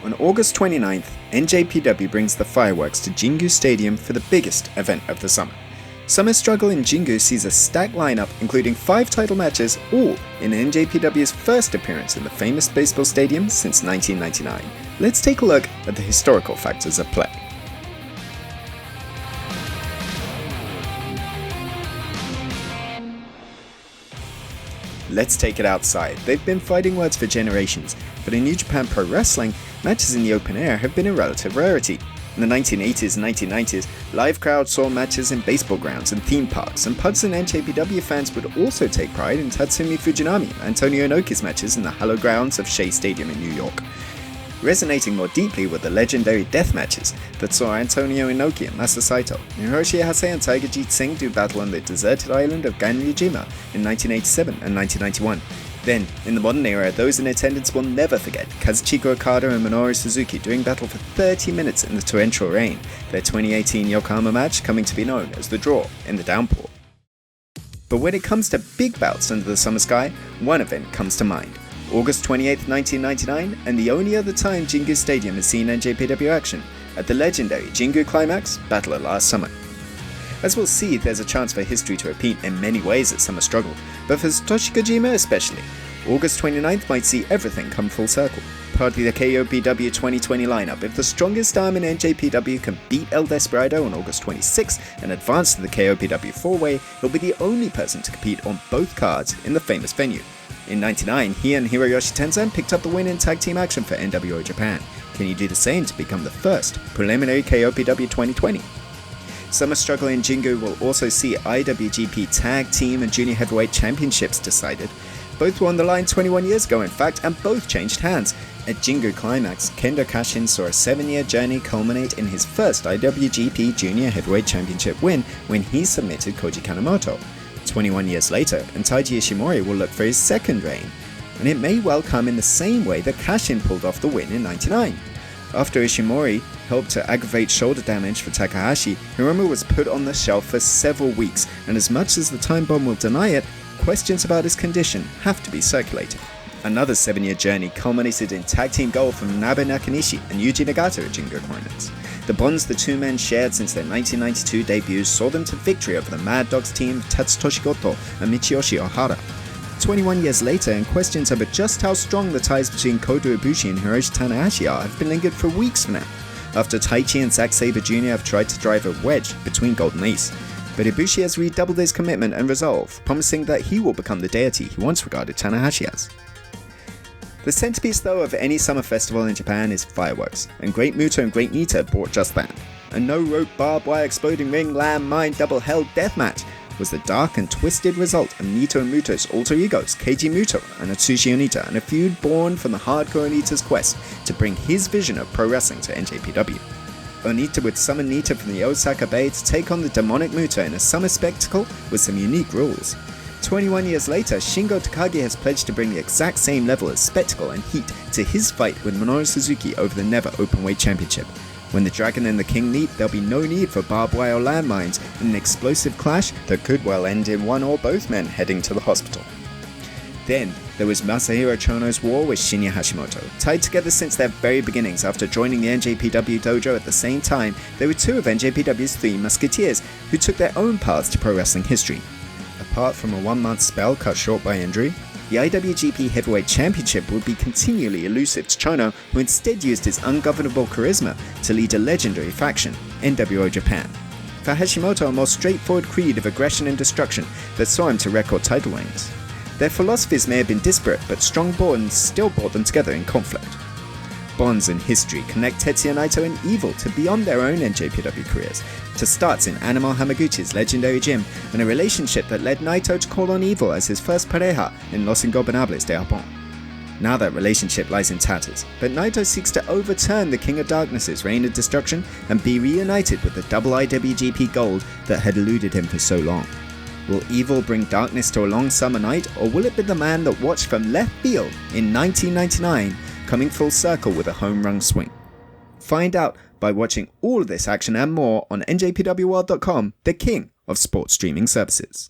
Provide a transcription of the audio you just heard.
On August 29th, NJPW brings the fireworks to Jingu Stadium for the biggest event of the summer. Summer Struggle in Jingu sees a stacked lineup including 5 title matches, all in NJPW's first appearance in the famous baseball stadium since 1999. Let's take a look at the historical factors at play. Let's take it outside. They've been fighting words for generations, but in New Japan Pro Wrestling, matches in the open air have been a relative rarity. In the 1980s and 1990s, live crowds saw matches in baseball grounds and theme parks, and pubs and NJPW fans would also take pride in Tatsumi Fujinami and Antonio Inoki's matches in the hallowed grounds of Shea Stadium in New York. Resonating more deeply were the legendary death matches that saw Antonio Inoki and Masa Saito, Hiroshi Hase and Tiger Jeet Singh do battle on the deserted island of Ganryujima in 1987 and 1991. Then, in the modern era, those in attendance will never forget Kazuchika Okada and Minoru Suzuki doing battle for 30 minutes in the torrential rain, their 2018 Yokohama match coming to be known as the Draw in the downpour. But when it comes to big bouts under the summer sky, one event comes to mind. August 28, 1999, and the only other time Jingu Stadium has seen NJPW action, at the legendary Jingu Climax Battle of last summer. As we'll see, there's a chance for history to repeat in many ways at Summer Struggle, but for Satoshi Kojima especially, August 29th might see everything come full circle. Part of the KOPW 2020 lineup, if the strongest arm in NJPW can beat El Desperado on August 26th and advance to the KOPW 4-way, he'll be the only person to compete on both cards in the famous venue. In '99, he and Hiroyoshi Tenzan picked up the win in tag team action for NWO Japan. Can he do the same to become the first preliminary KOPW 2020? Summer Struggle in Jingu will also see IWGP Tag Team and Junior Heavyweight Championships decided. Both were on the line 21 years ago in fact, and both changed hands. At Jingu Climax, Kendo Kashin saw a 7-year journey culminate in his first IWGP Junior Heavyweight Championship win when he submitted Koji Kanemoto. 21 years later, and Taiji Ishimori will look for his second reign, and it may well come in the same way that Kashin pulled off the win in '99. After Ishimori helped to aggravate shoulder damage for Takahashi, Hiromu was put on the shelf for several weeks, and as much as the Time Bomb will deny it, questions about his condition have to be circulated. Another 7-year journey culminated in tag team gold from Nabe Nakanishi and Yuji Nagata at Jingu Climax. The bonds the two men shared since their 1992 debuts saw them to victory over the Mad Dogs team of Tatsutoshi Goto and Michiyoshi Ohara. 21 years later, and questions over just how strong the ties between Kota Ibushi and Hiroshi Tanahashi are have been lingered for weeks now, after Taichi and Zack Sabre Jr. have tried to drive a wedge between Golden Ace. But Ibushi has redoubled his commitment and resolve, promising that he will become the deity he once regarded Tanahashi as. The centerpiece though of any summer festival in Japan is fireworks, and Great Muta and Great Nita brought just that. A no-rope barbed wire exploding ring landmine double hell deathmatch was the dark and twisted result of Nito and Muta's alter egos Keiji Muto and Atsushi Onita, and a feud born from the hardcore Onita's quest to bring his vision of pro wrestling to NJPW. Onita would summon Nita from the Osaka Bay to take on the demonic Muta in a summer spectacle with some unique rules. 21 years later, Shingo Takagi has pledged to bring the exact same level of spectacle and heat to his fight with Minoru Suzuki over the Never Openweight Championship. When the Dragon and the King meet, there'll be no need for barbed wire or landmines in an explosive clash that could well end in one or both men heading to the hospital. Then, there was Masahiro Chono's war with Shinya Hashimoto. Tied together since their very beginnings after joining the NJPW dojo at the same time, they were two of NJPW's 3 musketeers who took their own paths to pro wrestling history. Apart from a 1-month spell cut short by injury, the IWGP Heavyweight Championship would be continually elusive to Chono, who instead used his ungovernable charisma to lead a legendary faction, NWO Japan. For Hashimoto, a more straightforward creed of aggression and destruction that saw him to record title reigns. Their philosophies may have been disparate, but strong bonds still brought them together in conflict. Bonds in history connect Tetsuya Naito and Evil to beyond their own NJPW careers, to starts in Animal Hamaguchi's legendary gym, and a relationship that led Naito to call on Evil as his first pareja in Los Ingobernables de Japón. Now that relationship lies in tatters, but Naito seeks to overturn the King of Darkness's reign of destruction and be reunited with the double IWGP gold that had eluded him for so long. Will Evil bring darkness to a long summer night, or will it be the man that watched from left field in 1999 coming full circle with a home run swing? Find out by watching all of this action and more on njpwworld.com, the king of sports streaming services.